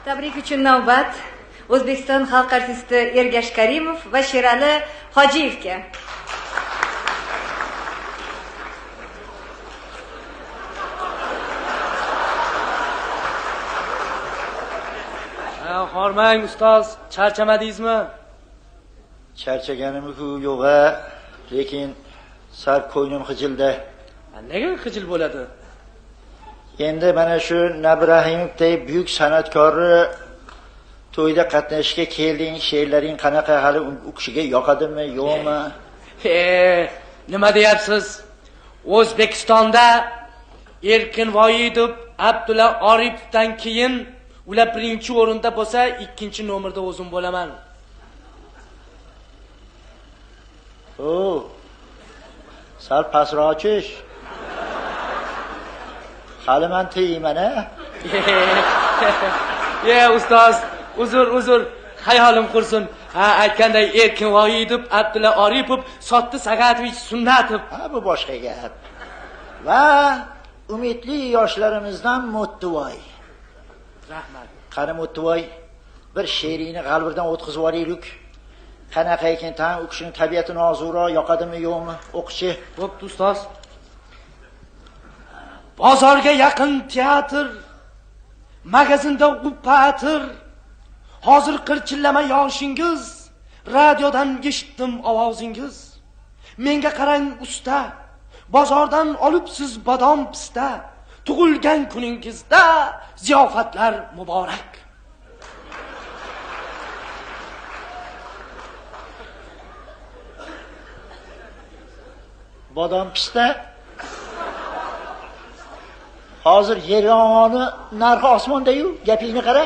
Tabrik uchun navbat O'zbekiston xalq artisti Ergash Karimov va Sherali Hojiyevga. Hormang ustoz, charchamadingizmi? Charchaganim-ku yo'q-a, lekin sal ko'nglim xijilda. Nega xijil bo'ladi? Endi mana shu Nabrahimov buyuk san'atkorni to'yda qatnashishga kelding, she'rlaring qanaqa, hali u kishiga yoqadimi, yo'qmi? Nima deyapsiz? O'zbekistonda Erkin Voyidov, Abdulla Oripovdan keyin ular birinchi o'rinda bo'lsa, ikkinchi nomerda o'zim bo'laman. Sal pastroq ochish. Hali men tiyman-a? Ustoz, uzr, xayolim qursin. Aytganday Erkin Voyidov, Abdulla Oripov, Sotti Sagatovich Sunnatov. Bu boshqa gap. Va umidli yoshlarimizdan Mo'ttivoy. Rahmat. Qani Mo'ttivoy, bir she'ringni qalbirdan o'tkazib olaylik. Qanaqa ekan, tan u kishining tabiati nozuroq, yoqadimi, yo'qmi? O'qichi. Bo'pti ustoz. Bozorga yaqin teatr, magazinda upatir. Hozir qirchillama yoshingiz, radiodan eshitdim ovozingiz. Menga qarang usta, bozordan olibsiz bodom pista. Tug'ilgan kuningizda ziyofatlar muborak. Bodom pista. Hozir yer yong'oni narxi osmonda-yu, gapingni qara.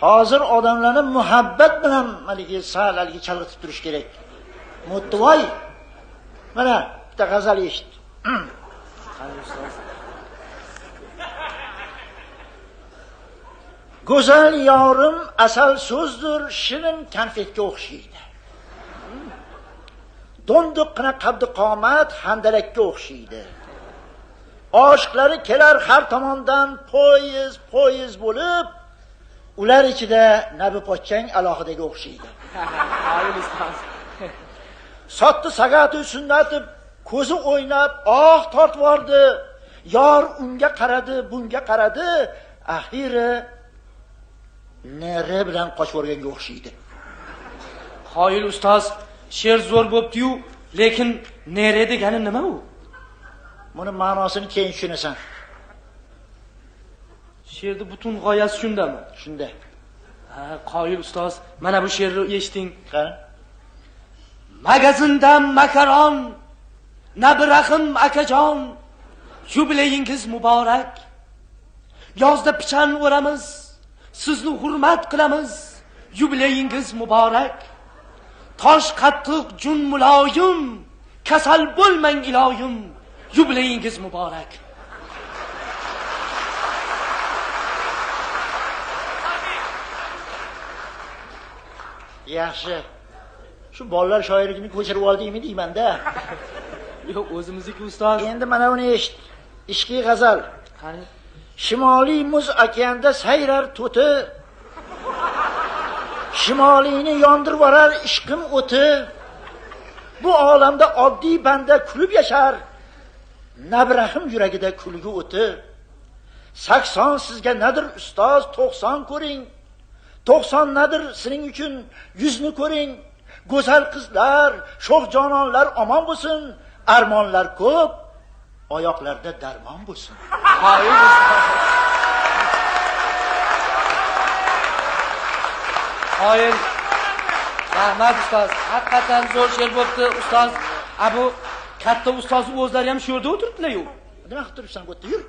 Hozir odamlarni muhabbat bilan maliki sallarga chalg'itib turish kerak. Mo'ttivoy, mana bitta g'azal eshit. Go'zal yorim asal so'zdir, shirin konfetga o'xshaydi. Do'ndiqqina qaddi qomat handalakka o'xshaydi. Oshiqlari kelar har tomondan poyiz bo'lib, ular ichida Nabi pochchang alohidaga o'xshaydi. Sotti Sagatovich Sunnatov ko'zi o'ynab, tortib yordi. Yor unga qaradi, bunga qaradi, axiri nere bilan qochib o'rganga o'xshaydi. Qoyil ustoz, she'r zo'r bo'pti-yu, lekin nere degani nima u? Buni ma'nosini keyin tushunasan. She'rning butun g'oyasi shundami? Shunda. Qoyil ustoz, mana bu she'rni eshiting. Qani. Magazinda makaron, Nabrahim akajon, yubileyingiz muborak. Yozda pichan o'ramiz, sizni hurmat qilamiz, yubileyingiz muborak. Tosh qattiq jun muloyim, kasal bo'lmang iloyim, yubileyingiz muborak. Yaxshi. Shu bolalar shoirligini ko'chirib oldingmi deyman-da. Yo'q, o'zimizniki ustoz. Endi mana uni eshit. Ishqiy g'azal. Qani? Shimoliy muz okeanda sayrar to'ti. Shimoliyni yondirib orar ishqim o'ti. Bu olamda oddiy banda kulib yashar. Nabrahim yuragida kulgi o'ti. 80 sizga nadir ustoz, 90 ko'ring. 90 nadir sening uchun 100 ni ko'ring. Go'zal qizlar, sho'x jononlar omon bo'lsin. Armonlar ko'p, oyoqlarda darmon bo'lsin. Qoyil. Rahmat ustoz. Haqiqatan zo'r she'r bo'pti ustoz. Bu katta ustoz o'zlari ham shu yerda o'tiribdilar-yu. Nima qilib turibsan bu yerda? Yur.